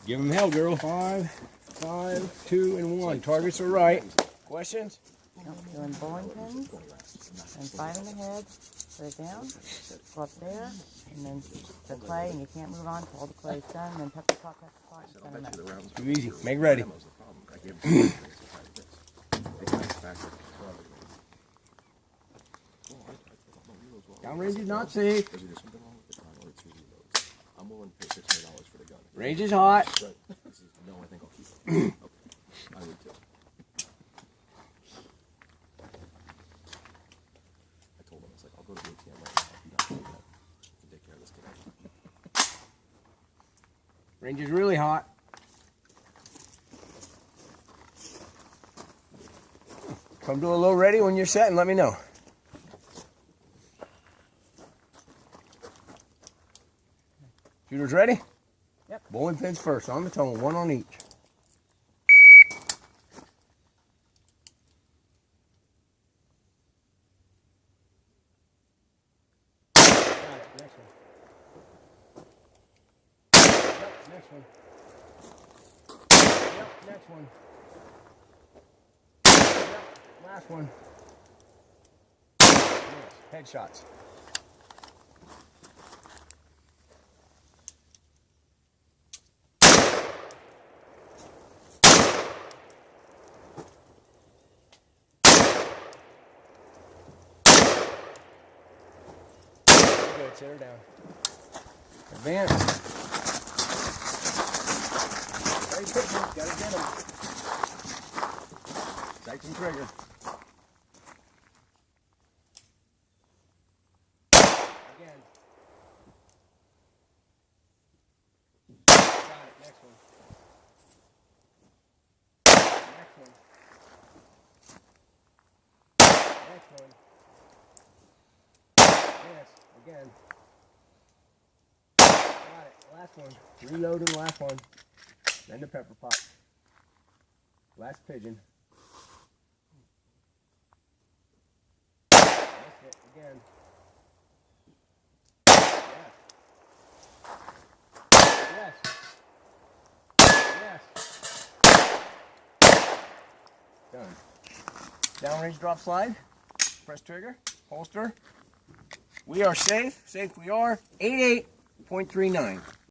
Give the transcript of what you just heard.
Give them hell, girl. 5, 5, 2, and 1. Targets are right. Questions? Nope, doing bowling pins, and 5 in the head, put it down, go up there, and then the clay, and you can't move on until all the clay is done, and then pepper pot, and send them out. Too easy. Make ready. Downrange is not safe. Range is hot. No, I think I'll keep it. Okay. I would too. I told him, I was like, I'll go to the ATM right now. If you don't do that, you can take care of this kid. Range is really hot. Come to a low ready when you're set and let me know. Shooters ready? Yep. Bowling pins first, on the tone, 1 on each. Next one. Yep, next one. Yep, next one. Yep, last one. Yes, headshots. Good, sit her down. Advance. Very quickly, gotta get them. Sights and trigger. Again. Got it, next one. Next one. Next one. Yes, again. Got it. Last one. Reloading last one. Then the pepper pot. Last pigeon. That's it. Again. Yes. Yes. Yes. Done. Downrange drop slide. Press trigger. Holster. We are safe. Safe we are. 88.39.